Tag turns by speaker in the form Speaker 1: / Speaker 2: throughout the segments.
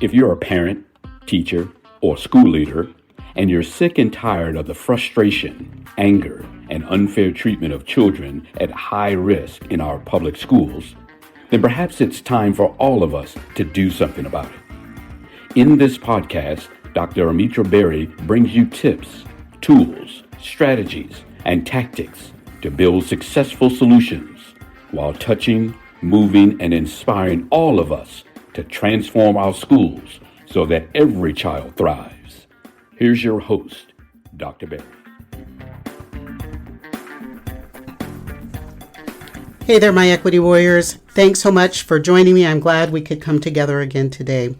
Speaker 1: If you're a parent, teacher, or school leader, and you're sick and tired of the frustration, anger, and unfair treatment of children at high risk in our public schools, then perhaps it's time for all of us to do something about it. In this podcast, Dr. Amitra Berry brings you tips, tools, strategies, and tactics to build successful solutions while touching, moving, and inspiring all of us to transform our schools so that every child thrives. Here's your host, Dr. Berry.
Speaker 2: Hey there, my equity warriors. Thanks so much for joining me. I'm glad we could come together again today.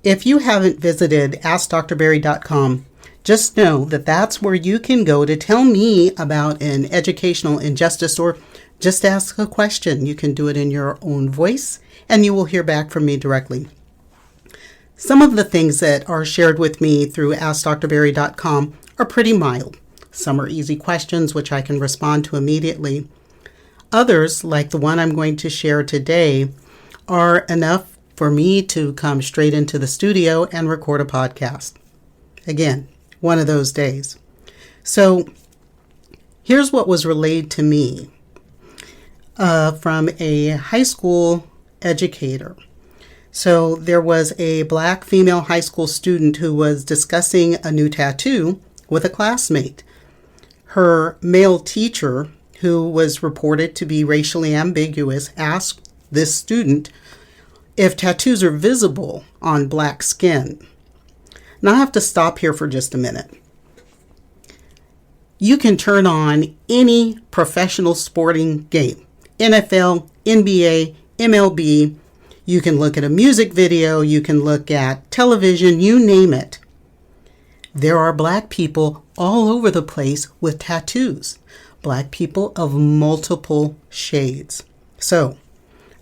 Speaker 2: If you haven't visited AskDrBerry.com, just know that that's where you can go to tell me about an educational injustice or just ask a question. You can do it in your own voice and you will hear back from me directly. Some of the things that are shared with me through AskDrBerry.com are pretty mild. Some are easy questions which I can respond to immediately. Others, like the one I'm going to share today, are enough for me to come straight into the studio and record a podcast. Again, one of those days. So here's what was relayed to me from a high school educator. So there was a black female high school student who was discussing a new tattoo with a classmate. Her male teacher, who was reported to be racially ambiguous, asked this student if tattoos are visible on black skin. Now I have to stop here for just a minute. You can turn on any professional sporting game, NFL, NBA, MLB. You can look at a music video, you can look at television, you name it. There are black people all over the place with tattoos. Black people of multiple shades. So,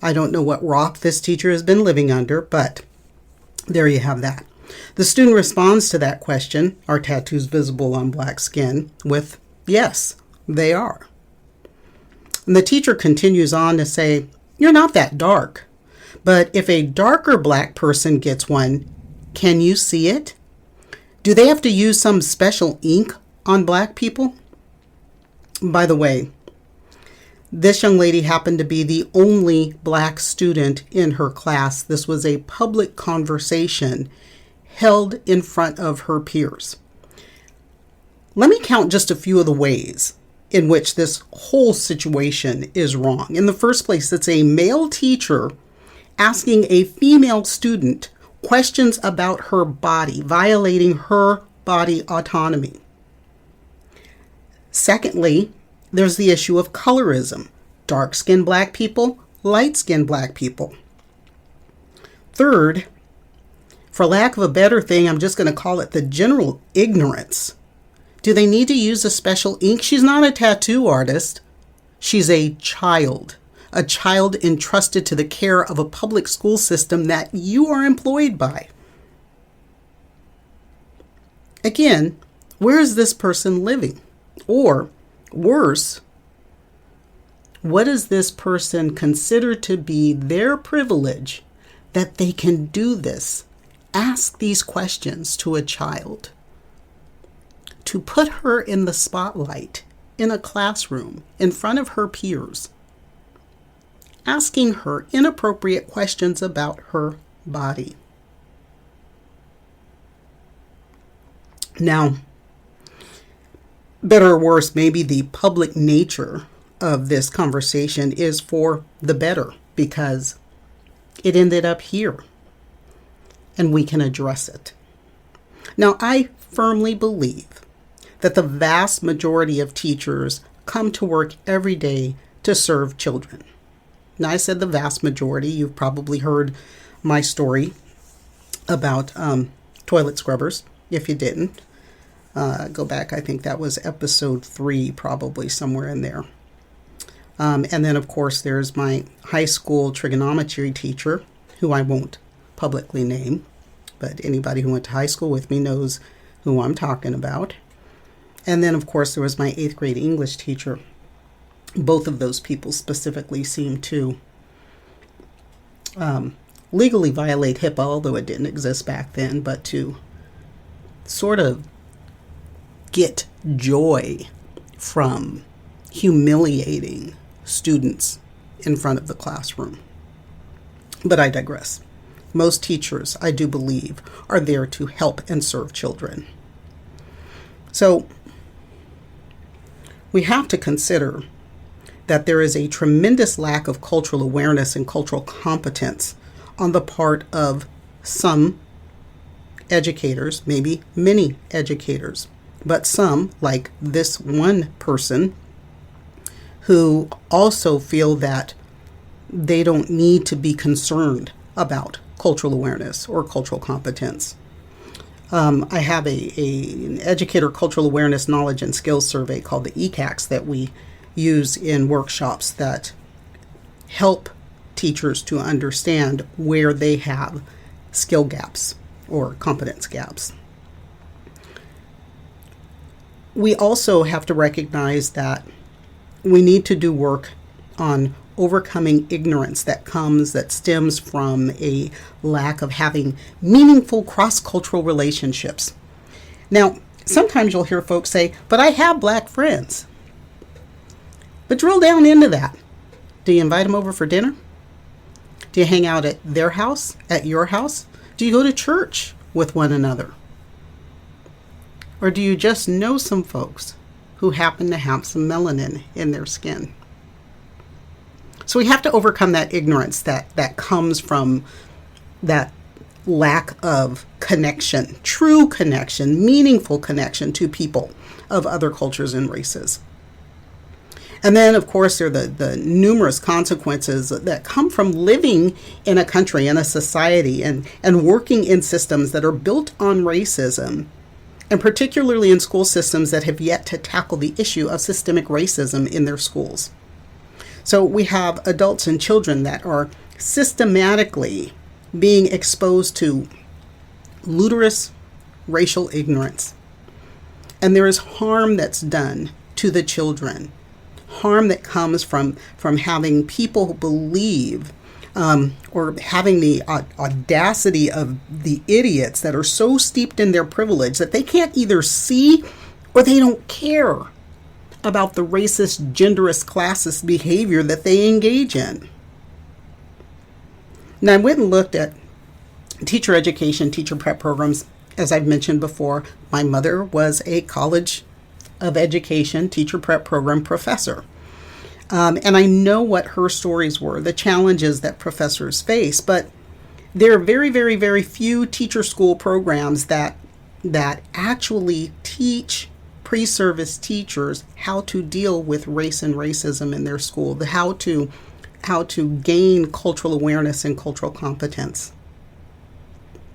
Speaker 2: I don't know what rock this teacher has been living under, but there you have that. The student responds to that question, are tattoos visible on black skin, with, yes, they are. And the teacher continues on to say, you're not that dark, but if a darker black person gets one, can you see it? Do they have to use some special ink on black people? By the way, this young lady happened to be the only black student in her class. This was a public conversation held in front of her peers. Let me count just a few of the ways in which this whole situation is wrong. In the first place, it's a male teacher asking a female student questions about her body, violating her body autonomy. Secondly, there's the issue of colorism. Dark-skinned black people, light-skinned black people. Third, for lack of a better thing, I'm just going to call it the general ignorance. Do they need to use a special ink? She's not a tattoo artist. She's a child entrusted to the care of a public school system that you are employed by. Again, where is this person living? Or worse, what does this person consider to be their privilege that they can do this? Ask these questions to a child. To put her in the spotlight in a classroom in front of her peers, asking her inappropriate questions about her body. Now, better or worse, maybe the public nature of this conversation is for the better because it ended up here and we can address it. Now, I firmly believe that the vast majority of teachers come to work every day to serve children. Now, I said the vast majority. You've probably heard my story about toilet scrubbers. If you didn't, go back. I think that was episode 3, probably somewhere in there. And then, of course, there's my high school trigonometry teacher, who I won't publicly name, but anybody who went to high school with me knows who I'm talking about. And then, of course, there was my 8th grade English teacher. Both of those people specifically seem to legally violate HIPAA, although it didn't exist back then, but to sort of get joy from humiliating students in front of the classroom. But I digress. Most teachers, I do believe, are there to help and serve children. So we have to consider that there is a tremendous lack of cultural awareness and cultural competence on the part of some educators, maybe many educators, but some, like this one person, who also feel that they don't need to be concerned about cultural awareness or cultural competence. I have an educator cultural awareness knowledge and skills survey called the ECACS that we use in workshops that help teachers to understand where they have skill gaps or competence gaps. We also have to recognize that we need to do work on overcoming ignorance that stems from a lack of having meaningful cross-cultural relationships. Now, sometimes you'll hear folks say, but I have black friends. But drill down into that. Do you invite them over for dinner? Do you hang out at their house, at your house? Do you go to church with one another? Or do you just know some folks who happen to have some melanin in their skin? So we have to overcome that ignorance that comes from that lack of connection, true connection, meaningful connection to people of other cultures and races. And then, of course, there are the numerous consequences that come from living in a country, in a society, and working in systems that are built on racism, and particularly in school systems that have yet to tackle the issue of systemic racism in their schools. So we have adults and children that are systematically being exposed to ludicrous racial ignorance. And there is harm that's done to the children, harm that comes from having people believe or having the audacity of the idiots that are so steeped in their privilege that they can't either see or they don't care about the racist, genderist, classist behavior that they engage in. Now, I went and looked at teacher education, teacher prep programs. As I've mentioned before, my mother was a College of Education teacher prep program professor. And I know what her stories were, the challenges that professors face, but there are very, very, very few teacher school programs that actually teach pre-service teachers how to deal with race and racism in their school, how to gain cultural awareness and cultural competence.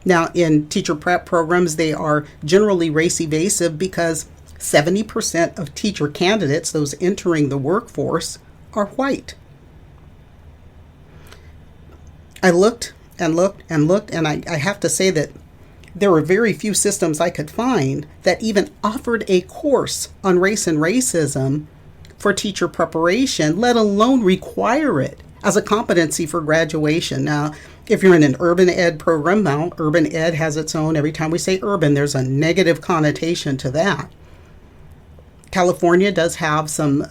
Speaker 2: Now, in teacher prep programs, they are generally race evasive because 70% of teacher candidates, those entering the workforce, are white. I looked and looked and looked, and I have to say that there were very few systems I could find that even offered a course on race and racism for teacher preparation, let alone require it as a competency for graduation. Now, if you're in an urban ed program, now urban ed has its own, every time we say urban, there's a negative connotation to that. California does have some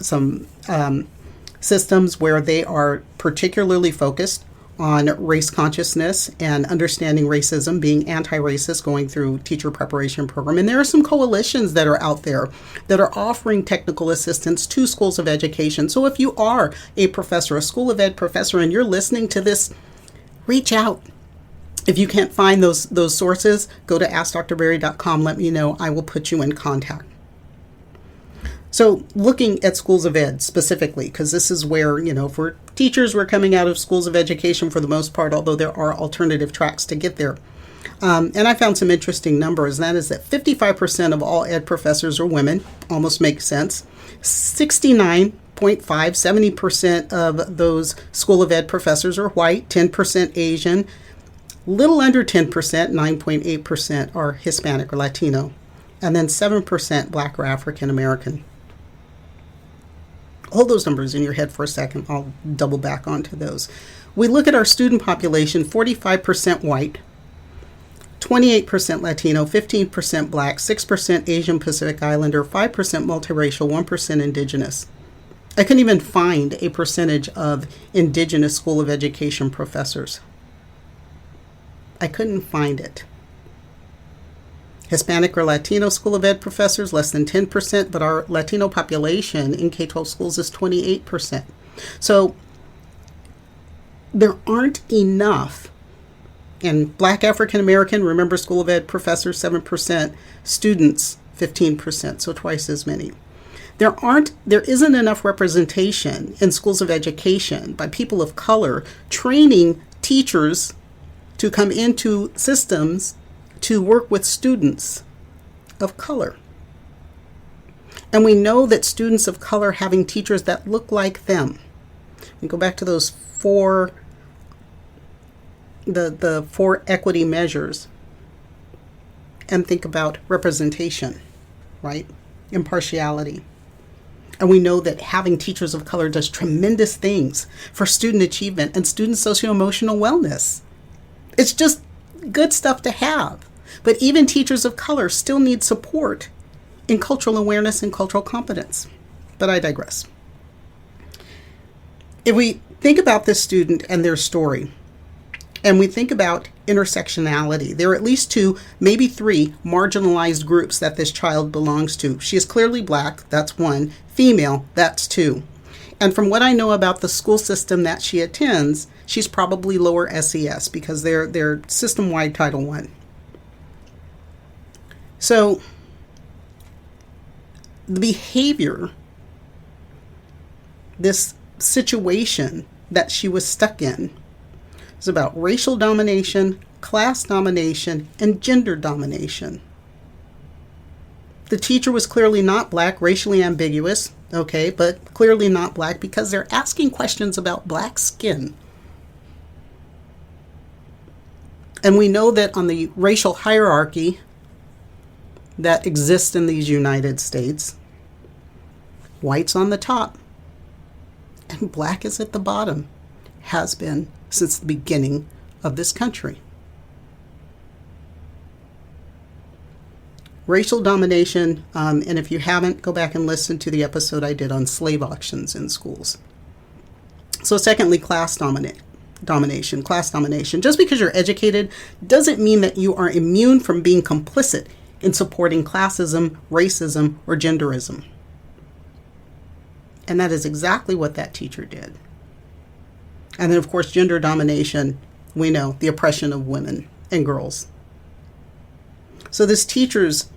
Speaker 2: systems where they are particularly focused on race consciousness and understanding racism, being anti-racist, going through teacher preparation program. And there are some coalitions that are out there that are offering technical assistance to schools of education. So if you are a professor, a school of ed professor, and you're listening to this, reach out. If you can't find those sources, go to AskDrBerry.com. Let me know. I will put you in contact. So looking at schools of ed specifically, because this is where, for teachers, we're coming out of schools of education for the most part, although there are alternative tracks to get there. And I found some interesting numbers, and that is that 55% of all ed professors are women, almost makes sense. 69.5, 70% of those school of ed professors are white, 10% Asian, little under 10%, 9.8% are Hispanic or Latino, and then 7% Black or African American. Hold those numbers in your head for a second. I'll double back onto those. We look at our student population, 45% white, 28% Latino, 15% Black, 6% Asian Pacific Islander, 5% multiracial, 1% Indigenous. I couldn't even find a percentage of Indigenous School of Education professors. I couldn't find it. Hispanic or Latino School of Ed professors, less than 10%, but our Latino population in K-12 schools is 28%. So there aren't enough. And Black African American, remember School of Ed professors, 7%, students, 15%, so twice as many. There isn't enough representation in schools of education by people of color training teachers to come into systems to work with students of color. And we know that students of color having teachers that look like them. We go back to those the four equity measures and think about representation, right? Impartiality. And we know that having teachers of color does tremendous things for student achievement and student socio-emotional wellness. It's just good stuff to have. But even teachers of color still need support in cultural awareness and cultural competence. But I digress. If we think about this student and their story, and we think about intersectionality, there are at least 2, maybe 3 marginalized groups that this child belongs to. She is clearly Black, that's 1. Female, that's 2. And from what I know about the school system that she attends, she's probably lower SES because they're system-wide Title I. So the behavior, this situation that she was stuck in, is about racial domination, class domination, and gender domination. The teacher was clearly not Black, racially ambiguous, okay, but clearly not Black because they're asking questions about Black skin. And we know that on the racial hierarchy that exists in these United States, white's on the top and Black is at the bottom, has been since the beginning of this country. Racial domination, and if you haven't, go back and listen to the episode I did on slave auctions in schools. So secondly, class domination. Just because you're educated doesn't mean that you are immune from being complicit in supporting classism, racism, or genderism. And that is exactly what that teacher did. And then, of course, gender domination, we know, the oppression of women and girls. So this teacher's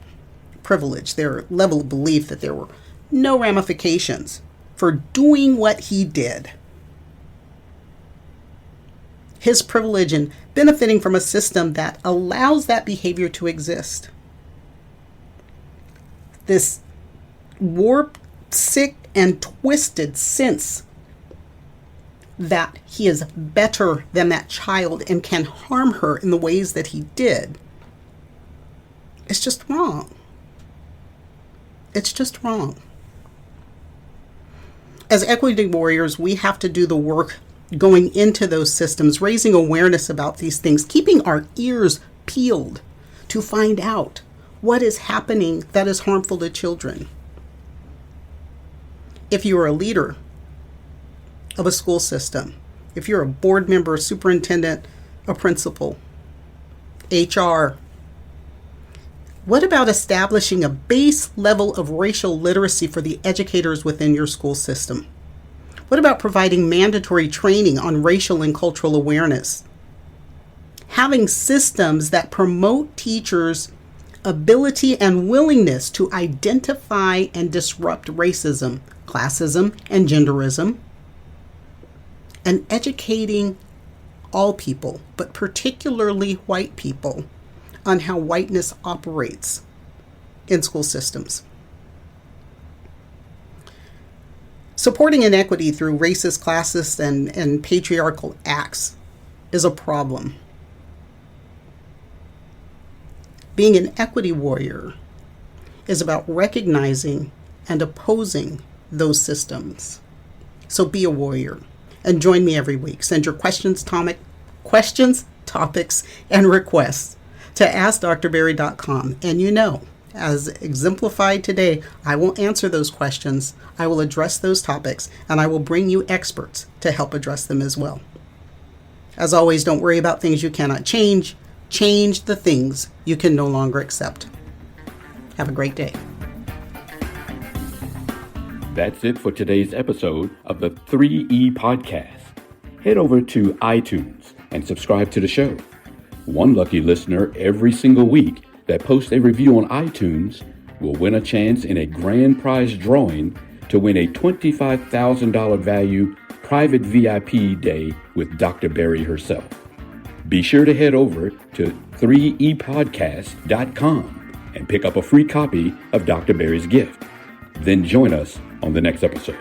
Speaker 2: privilege, their level of belief that there were no ramifications for doing what he did, his privilege in benefiting from a system that allows that behavior to exist. This warped, sick, and twisted sense that he is better than that child and can harm her in the ways that he did. It's just wrong. It's just wrong. As equity warriors, we have to do the work going into those systems, raising awareness about these things, keeping our ears peeled to find out what is happening that is harmful to children. If you are a leader of a school system, if you're a board member, a superintendent, a principal, HR, what about establishing a base level of racial literacy for the educators within your school system? What about providing mandatory training on racial and cultural awareness? Having systems that promote teachers' ability and willingness to identify and disrupt racism, classism, and genderism, and educating all people, but particularly white people, on how whiteness operates in school systems. Supporting inequity through racist, classist, and patriarchal acts is a problem. Being an equity warrior is about recognizing and opposing those systems. So be a warrior And join me every week. Send your questions, topics, and requests to AskDrBerry.com. And you know, as exemplified today, I will answer those questions, I will address those topics, and I will bring you experts to help address them as well. As always, don't worry about things you cannot change. Change the things you can no longer accept. Have a great day.
Speaker 1: That's it for today's episode of the 3E Podcast. Head over to iTunes and subscribe to the show. One lucky listener every single week that posts a review on iTunes will win a chance in a grand prize drawing to win a $25,000 value private VIP day with Dr. Berry herself. Be sure to head over to 3epodcast.com and pick up a free copy of Dr. Berry's gift. Then join us on the next episode.